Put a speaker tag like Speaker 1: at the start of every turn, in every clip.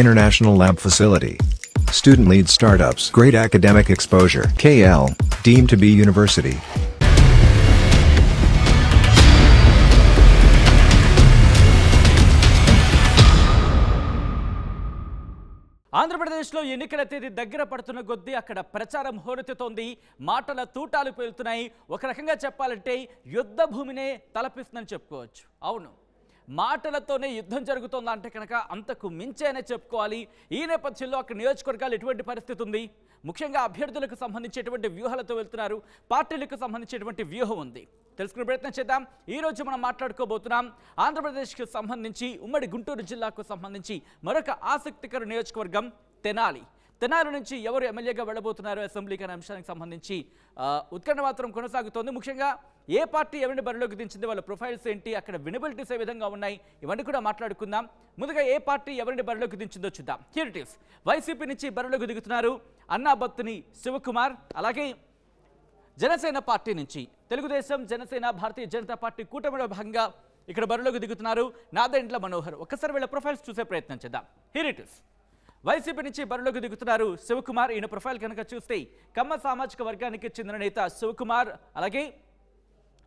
Speaker 1: International Lab Facility. Student lead startups. Great academic exposure. KL. Deemed to be university.
Speaker 2: ఆంధ్రప్రదేశ్లో ఎన్నికల తేదీ దగ్గర పడుతున్న కొద్దీ అక్కడ ప్రచారం హోరెత్తుతోంది. మాటల తూటాలు పేలుతున్నాయి. ఒక రకంగా చెప్పాలంటే యుద్ధ భూమినే తలపిస్తుందని చెప్పుకోవచ్చు. అవును, మాటలతోనే యుద్ధం జరుగుతోందా అంటే కనుక అంతకు మించేనే చెప్పుకోవాలి. ఈ నేపథ్యంలో అక్కడ నియోజకవర్గాలు ఎటువంటి పరిస్థితి ఉంది, ముఖ్యంగా అభ్యర్థులకు సంబంధించేటువంటి వ్యూహాలతో వెళ్తున్నారు, పార్టీలకు సంబంధించేటువంటి వ్యూహం ఉంది, తెలుసుకునే ప్రయత్నం చేద్దాం. ఈరోజు మనం మాట్లాడుకోబోతున్నాం ఆంధ్రప్రదేశ్కి సంబంధించి ఉమ్మడి గుంటూరు జిల్లాకు సంబంధించి మరొక ఆసక్తికర నియోజకవర్గం తెనాలి. తెనాలి నుంచి ఎవరు ఎమ్మెల్యేగా వెళ్ళబోతున్నారు అసెంబ్లీకి అనే అంశానికి సంబంధించి ఉత్కంఠ మాత్రం కొనసాగుతోంది. ముఖ్యంగా ఏ పార్టీ ఎవరిని బరిలోకి దించింది, వాళ్ళ ప్రొఫైల్స్ ఏంటి, అక్కడ వినబిలిటీస్ ఏ విధంగా ఉన్నాయి, ఇవన్నీ కూడా మాట్లాడుకుందాం. ముందుగా ఏ పార్టీ ఎవరిని బరిలోకి దించిందో చూద్దాం. Here it is. వైసీపీ నుంచి బరిలోకి దిగుతున్నారు అన్నాబత్తుని శివకుమార్. అలాగే జనసేన పార్టీ నుంచి తెలుగుదేశం, జనసేన, భారతీయ జనతా పార్టీ కూటమిలో భాగంగా ఇక్కడ బరిలోకి దిగుతున్నారు నాదెండ్ల మనోహర్. ఒక్కసారి వీళ్ళ ప్రొఫైల్స్ చూసే ప్రయత్నం చేద్దాం. Here it is. వైసీపీ నుంచి బరిలోకి దిగుతున్నారు శివకుమార్. ఈయన ప్రొఫైల్ కనుక చూస్తే కమ్మ సామాజిక వర్గానికి చెందిన నేత శివకుమార్. అలాగే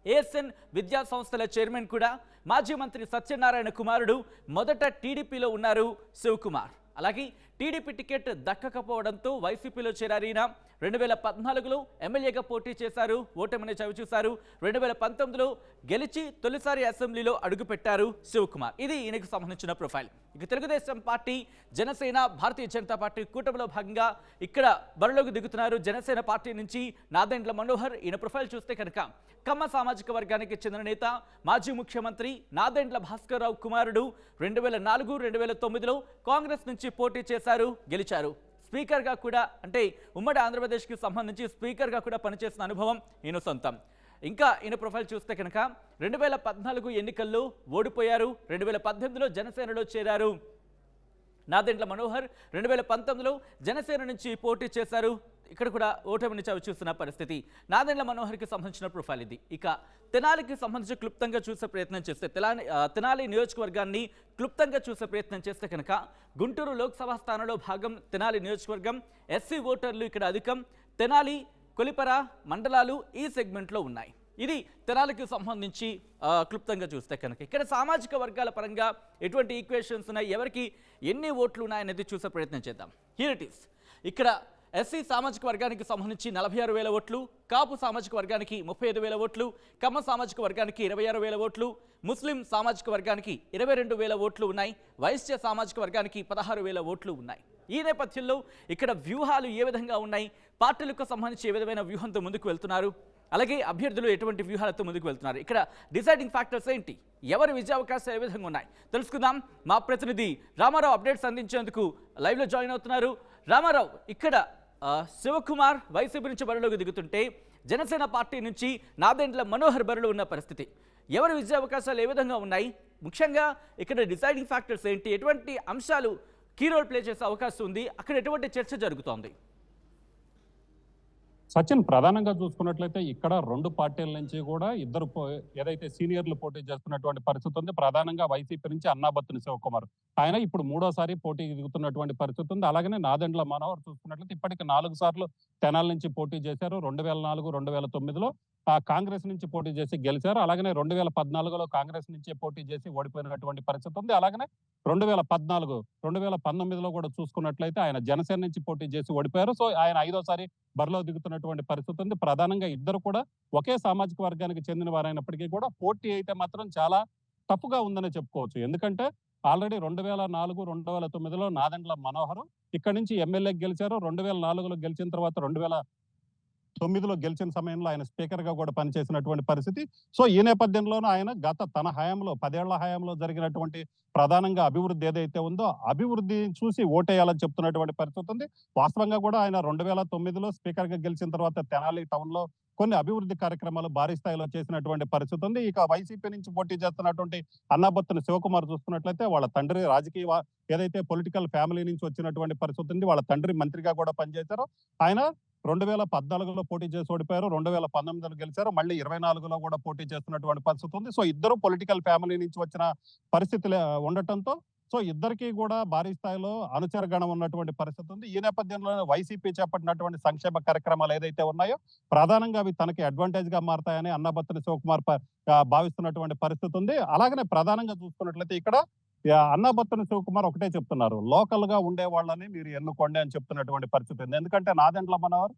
Speaker 2: ఏఎస్ఎన్ విద్యా సంస్థల చైర్మన్ కూడా, మాజీ మంత్రి సత్యనారాయణ కుమారుడు. మొదట టీడీపీలో ఉన్నారు శివకుమార్. అలాగే టీడీపీ టికెట్ దక్కకపోవడంతో వైసీపీలో చేరారు ఈయన. 2014లో ఎమ్మెల్యేగా పోటీ చేశారు, ఓటమిని చవిచూశారు. 2019లో గెలిచి తొలిసారి అసెంబ్లీలో అడుగుపెట్టారు శివకుమార్. ఇది ఈయనకు సంబంధించిన ప్రొఫైల్. ఇక తెలుగుదేశం పార్టీ, జనసేన, భారతీయ జనతా పార్టీ కూటమిలో భాగంగా ఇక్కడ బరిలోకి దిగుతున్నారు జనసేన పార్టీ నుంచి నాదెండ్ల మనోహర్. ఈయన ప్రొఫైల్ చూస్తే కనుక కమ్మ సామాజిక వర్గానికి చెందిన నేత, మాజీ ముఖ్యమంత్రి నాదెండ్ల భాస్కర్ రావు కుమారుడు. 2004, 2009లో కాంగ్రెస్ నుంచి పోటీ చేశారు, గెలిచారు. స్పీకర్గా కూడా, అంటే ఉమ్మడి ఆంధ్రప్రదేశ్కి సంబంధించి స్పీకర్గా కూడా పనిచేసిన అనుభవం ఈయన సొంతం. ఇంకా ఈయన ప్రొఫైల్ చూస్తే కనుక 2014 ఎన్నికల్లో ఓడిపోయారు. 2018లో జనసేనలో చేరారు నాదెండ్ల మనోహర్. 2019లో జనసేన నుంచి పోటీ చేశారు, ఇక్కడ కూడా ఓటమిని చవిచూస్తున్న పరిస్థితి. నాదెండ్ల మనోహర్కి సంబంధించిన ప్రొఫైల్ ఇది. ఇక తెనాలికి సంబంధించి క్లుప్తంగా చూసే ప్రయత్నం చేస్తే, తెనాలి నియోజకవర్గాన్ని క్లుప్తంగా చూసే ప్రయత్నం చేస్తే కనుక గుంటూరు లోక్సభ స్థానంలో భాగం తెనాలి నియోజకవర్గం. ఎస్సీ ఓటర్లు ఇక్కడ అధికం. తెనాలి, కొలిపర మండలాలు ఈ సెగ్మెంట్లో ఉన్నాయి. ఇది తెనాలికి సంబంధించి క్లుప్తంగా చూస్తే కనుక ఇక్కడ సామాజిక వర్గాల పరంగా ఎటువంటి ఈక్వేషన్స్ ఉన్నాయి, ఎవరికి ఎన్ని ఓట్లు ఉన్నాయనేది చూసే ప్రయత్నం చేద్దాం. Here it is. ఇక్కడ ఎస్సీ సామాజిక వర్గానికి సంబంధించి 46,000 ఓట్లు, కాపు సామాజిక వర్గానికి 35,000 ఓట్లు, కమ్మ సామాజిక వర్గానికి 26,000 ఓట్లు, ముస్లిం సామాజిక వర్గానికి 22,000 ఓట్లు ఉన్నాయి, వైశ్య సామాజిక వర్గానికి 16,000 ఓట్లు ఉన్నాయి. ఈ నేపథ్యంలో ఇక్కడ వ్యూహాలు ఏ విధంగా ఉన్నాయి, పార్టీలకు సంబంధించి ఏ విధమైన వ్యూహంతో ముందుకు వెళ్తున్నారు, అలాగే అభ్యర్థులు ఎటువంటి వ్యూహాలతో ముందుకు వెళ్తున్నారు, ఇక్కడ డిసైడింగ్ ఫ్యాక్టర్స్ ఏంటి, ఎవరి విజయావకాశాలు ఏ విధంగా ఉన్నాయి తెలుసుకుందాం. మా ప్రతినిధి రామారావు అప్డేట్స్ అందించేందుకు లైవ్లో జాయిన్ అవుతున్నారు. రామారావు, ఇక్కడ శివకుమార్ వైసీపీ నుంచి బరిలోకి దిగుతుంటే జనసేన పార్టీ నుంచి నాదెండ్ల మనోహర్ బరిలో ఉన్న పరిస్థితి, ఎవరి విజయావకాశాలు ఏ విధంగా ఉన్నాయి, ముఖ్యంగా ఇక్కడ డిసైడింగ్ ఫ్యాక్టర్స్ ఏంటి, ఎటువంటి అంశాలు కీ రోల్ ప్లే చేసే అవకాశం ఉంది, అక్కడ ఎటువంటి చర్చ జరుగుతోంది?
Speaker 3: సచిన్, ప్రధానంగా చూసుకున్నట్లయితే ఇక్కడ రెండు పార్టీల నుంచి కూడా ఇద్దరు ఏదైతే సీనియర్లు పోటీ చేస్తున్నటువంటి పరిస్థితి ఉంది. ప్రధానంగా వైసీపీ నుంచి అన్నాబత్తుని శివకుమార్, ఆయన ఇప్పుడు 3వ సారి పోటీ దిగుతున్నటువంటి పరిస్థితి ఉంది. అలాగనే నాదెండ్ల మనోహర్ చూసుకున్నట్లయితే ఇప్పటికి 4 సార్లు తెనాలి నుంచి పోటీ చేశారు. 2004, 2009లో కాంగ్రెస్ నుంచి పోటీ చేసి గెలిచారు. అలాగనే 2014లో కాంగ్రెస్ నుంచి పోటీ చేసి ఓడిపోయినటువంటి పరిస్థితి ఉంది. అలాగనే 2014, 2019లో కూడా చూసుకున్నట్లయితే ఆయన జనసేన నుంచి పోటీ చేసి ఓడిపోయారు. సో ఆయన 5వ సారి బరిలో దిగుతున్నటువంటి పరిస్థితి ఉంది. ప్రధానంగా ఇద్దరు కూడా ఒకే సామాజిక వర్గానికి చెందిన వారైనప్పటికీ కూడా పోటీ అయితే మాత్రం చాలా టఫ్గా ఉందని చెప్పుకోవచ్చు. ఎందుకంటే ఆల్రెడీ 2004, 2009లో నాదెండ్ల మనోహర్ ఇక్కడ నుంచి ఎమ్మెల్యేకి గెలిచారు. 2004లో గెలిచిన తర్వాత 2009లో గెలిచిన సమయంలో ఆయన స్పీకర్ గా కూడా పనిచేసినటువంటి పరిస్థితి. సో ఈ నేపథ్యంలోనూ ఆయన తన హయాంలో 10 ఏళ్ల హయాంలో జరిగినటువంటి ప్రధానంగా అభివృద్ధి ఏదైతే ఉందో అభివృద్ధి చూసి ఓటేయాలని చెప్తున్నటువంటి పరిస్థితి ఉంది. వాస్తవంగా కూడా ఆయన 2009లో స్పీకర్ గా గెలిచిన తర్వాత తెనాలి టౌన్ లో కొన్ని అభివృద్ధి కార్యక్రమాలు భారీ స్థాయిలో చేసినటువంటి పరిస్థితి ఉంది. ఇక వైసీపీ నుంచి పోటీ చేస్తున్నటువంటి అన్నాబత్తుని శివకుమార్ చూసుకున్నట్లయితే వాళ్ళ తండ్రి రాజకీయ ఏదైతే పొలిటికల్ ఫ్యామిలీ నుంచి వచ్చినటువంటి పరిస్థితి ఉంది. వాళ్ళ తండ్రి మంత్రిగా కూడా పనిచేశారు. ఆయన 2014లో పోటీ చేసి ఓడిపోయారు. 2019లో గెలిచారు. మళ్ళీ 2024లో కూడా పోటీ చేస్తున్నటువంటి పరిస్థితి ఉంది. సో ఇద్దరు పొలిటికల్ ఫ్యామిలీ నుంచి వచ్చిన పరిస్థితులు ఉండటంతో సో ఇద్దరికీ కూడా భారీ స్థాయిలో అనుచరగణం ఉన్నటువంటి పరిస్థితి ఉంది. ఈ నేపథ్యంలో వైసీపీ చేపట్టినటువంటి సంక్షేమ కార్యక్రమాలు ఏదైతే ఉన్నాయో ప్రధానంగా అవి తనకి అడ్వాంటేజ్ గా మారతాయని అన్నాబత్తుని శివకుమార్ భావిస్తున్నటువంటి పరిస్థితి ఉంది. అలాగనే ప్రధానంగా చూసుకున్నట్లయితే ఇక్కడ అన్నాబత్తుని శివకుమార్ ఒకటే చెప్తున్నారు, లోకల్ గా ఉండే వాళ్ళని మీరు ఎన్నుకోండి అని చెప్తున్నటువంటి పరిస్థితి ఉంది. ఎందుకంటే నాదెండ్ల మనోహర్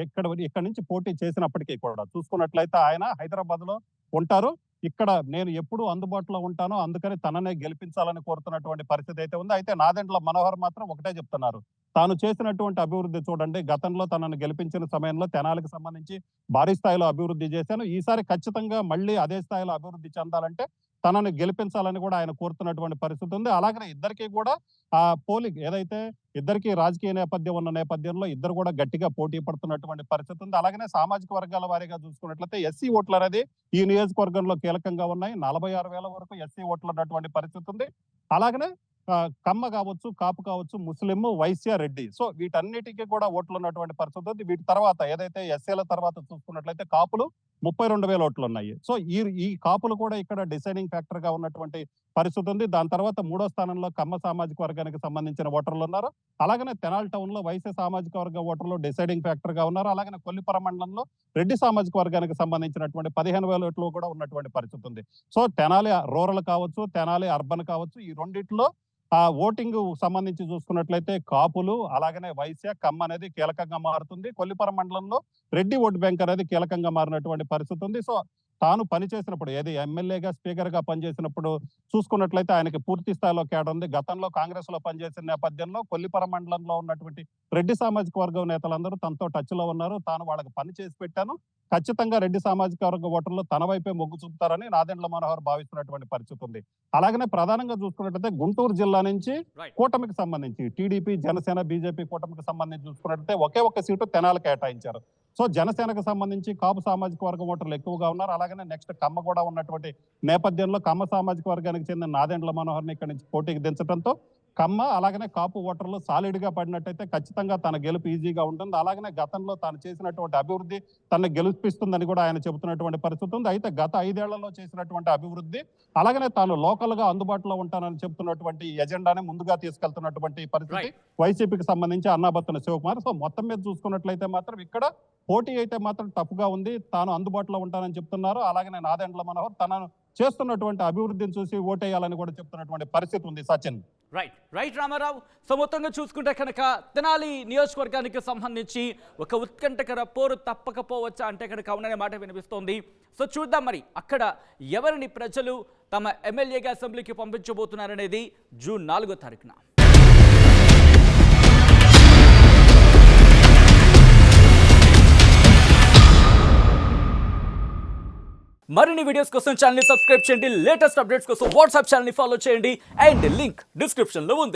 Speaker 3: ఇక్కడ నుంచి పోటీ చేసినప్పటికీ కూడా చూసుకున్నట్లయితే ఆయన హైదరాబాద్ లో ఉంటారు. ఇక్కడ నేను ఎప్పుడు అందుబాటులో ఉంటానో అందుకని తననే గెలిపించాలని కోరుతున్నటువంటి పరిస్థితి అయితే ఉంది. అయితే నాదెండ్ల మనోహర్ మాత్రం ఒకటే చెప్తున్నారు, తాను చేసినటువంటి అభివృద్ధి చూడండి, గతంలో తనను గెలిపించిన సమయంలో తెనాలికి సంబంధించి భారీ స్థాయిలో అభివృద్ధి చేశాను, ఈసారి ఖచ్చితంగా మళ్ళీ అదే స్థాయిలో అభివృద్ధి చెందాలంటే తనను గెలిపించాలని కూడా ఆయన కోరుతున్నటువంటి పరిస్థితి ఉంది. అలాగనే ఇద్దరికి కూడా ఆ పోలింగ్ ఏదైతే ఇద్దరికి రాజకీయ నేపథ్యం ఉన్న నేపథ్యంలో ఇద్దరు కూడా గట్టిగా పోటీ పడుతున్నటువంటి పరిస్థితి ఉంది. అలాగనే సామాజిక వర్గాల వారీగా చూసుకున్నట్లయితే ఎస్సీ ఓట్లు అనేది ఈ నియోజకవర్గంలో కీలకంగా ఉన్నాయి. 46,000 వరకు ఎస్సీ ఓట్లు ఉన్నటువంటి పరిస్థితి ఉంది. అలాగనే కమ్మ కావచ్చు, కాపు కావచ్చు, ముస్లిం, వైశ్య, రెడ్డి, సో వీటన్నిటికీ కూడా ఓట్లు ఉన్నటువంటి పరిస్థితి ఉంది. వీటి తర్వాత ఏదైతే ఎస్సీల తర్వాత చూసుకున్నట్లయితే కాపులు 32,000 ఓట్లు ఉన్నాయి. సో ఈ కాపులు కూడా ఇక్కడ డిసైడింగ్ ఫ్యాక్టర్ గా ఉన్నటువంటి పరిస్థితి ఉంది. దాని తర్వాత మూడో స్థానంలో కమ్మ సామాజిక వర్గానికి సంబంధించిన ఓటర్లు ఉన్నారు. అలాగనే తెనాలి టౌన్ లో వైశ్య సామాజిక వర్గ ఓటర్లు డిసైడింగ్ ఫ్యాక్టర్ గా ఉన్నారు. అలాగనే కొల్లిపర మండలంలో రెడ్డి సామాజిక వర్గానికి సంబంధించినటువంటి 15,000 ఓట్లు కూడా ఉన్నటువంటి పరిస్థితి ఉంది. సో తెనాలి రూరల్ కావచ్చు, తెనాలి అర్బన్ కావచ్చు, ఈ రెండిట్లో ఓటింగ్ సంబంధించి చూసుకున్నట్లయితే కాపులు అలాగనే వైశ్య కమ్మ అనేది కీలకంగా మారుతుంది. కొల్లిపర మండలంలో రెడ్డి ఓటు బ్యాంక్ అనేది కీలకంగా మారినటువంటి పరిస్థితి ఉంది. సో తాను పనిచేసినప్పుడు ఏది ఎమ్మెల్యేగా స్పీకర్ గా పనిచేసినప్పుడు చూసుకున్నట్లయితే ఆయనకి పూర్తి స్థాయిలో కేడర్ ఉంది. గతంలో కాంగ్రెస్ లో పనిచేసిన నేపథ్యంలో కొల్లిపర మండలంలో ఉన్నటువంటి రెడ్డి సామాజిక వర్గం నేతలందరూ తనతో టచ్ లో ఉన్నారు. తాను వాళ్ళకి పని చేసి పెట్టాను, ఖచ్చితంగా రెడ్డి సామాజిక వర్గ ఓటర్లు తన వైపే మొగ్గు చూపుతారని నాదెండ్ల మనోహర్ భావిస్తున్నటువంటి పరిస్థితి ఉంది. అలాగనే ప్రధానంగా చూసుకున్నట్లయితే గుంటూరు జిల్లా నుంచి కూటమికి సంబంధించి టీడీపీ, జనసేన, బీజేపీ కూటమికి సంబంధించి చూసుకున్నట్లయితే ఒకే ఒక్క సీటు తెనాలి కేటాయించారు. సో జనసేనకు సంబంధించి కాపు సామాజిక వర్గం ఓటర్లు ఎక్కువగా ఉన్నారు. అలాగనే నెక్స్ట్ కమ్మ కూడా ఉన్నటువంటి నేపథ్యంలో కమ్మ సామాజిక వర్గానికి చెందిన నాదెండ్ల మనోహర్ని ఇక్కడ నుంచి పోటీకి దించడంతో కమ్మ అలాగనే కాపు ఓటర్లు సాలిడ్ గా పడినట్టయితే ఖచ్చితంగా తన గెలుపు ఈజీగా ఉంటుంది. అలాగనే గతంలో తాను చేసినటువంటి అభివృద్ధి తనను గెలిపిస్తుందని కూడా ఆయన చెబుతున్నటువంటి పరిస్థితి ఉంది. అయితే గత 5 ఏళ్లలో చేసినటువంటి అభివృద్ధి అలాగనే తాను లోకల్ గా అందుబాటులో ఉంటానని చెబుతున్నటువంటి ఎజెండాని ముందుగా తీసుకెళ్తున్నటువంటి పరిస్థితి వైసీపీకి సంబంధించి అన్నాబత్తుని శివకుమార్. సో మొత్తం మీద చూసుకున్నట్లయితే మాత్రం ఇక్కడ పోటీ అయితే మాత్రం టఫ్ గా ఉంది. తాను అందుబాటులో ఉంటానని చెప్తున్నారు. అలాగనే నాదెండ్ల మనోహర్ తనను చేస్తున్నటువంటి అభివృద్ధిని చూసి ఓటేయాలని కూడా చెప్తున్నటువంటి పరిస్థితి ఉంది. సచిన్.
Speaker 2: రైట్ రామారావు. సో మొత్తంగా చూసుకుంటే కనుక తెనాలి నియోజకవర్గానికి సంబంధించి ఒక ఉత్కంఠకర పోరు తప్పకపోవచ్చా అంటే కనుక అవుననే మాట వినిపిస్తోంది. సో చూద్దాం మరి అక్కడ ఎవరిని ప్రజలు తమ ఎమ్మెల్యేగా అసెంబ్లీకి పంపించబోతున్నారనేది జూన్ 4వ తారీఖున. మరిన్ని వీడియోస్ కోసం ఛానల్ ని సబ్స్క్రైబ్ చేయండి. లేటెస్ట్ అప్డేట్స్ కోసం వాట్సాప్ ఛానల్ ని ఫాలో చేయండి. అండ్ లింక్ డిస్క్రిప్షన్ లో ఉంది.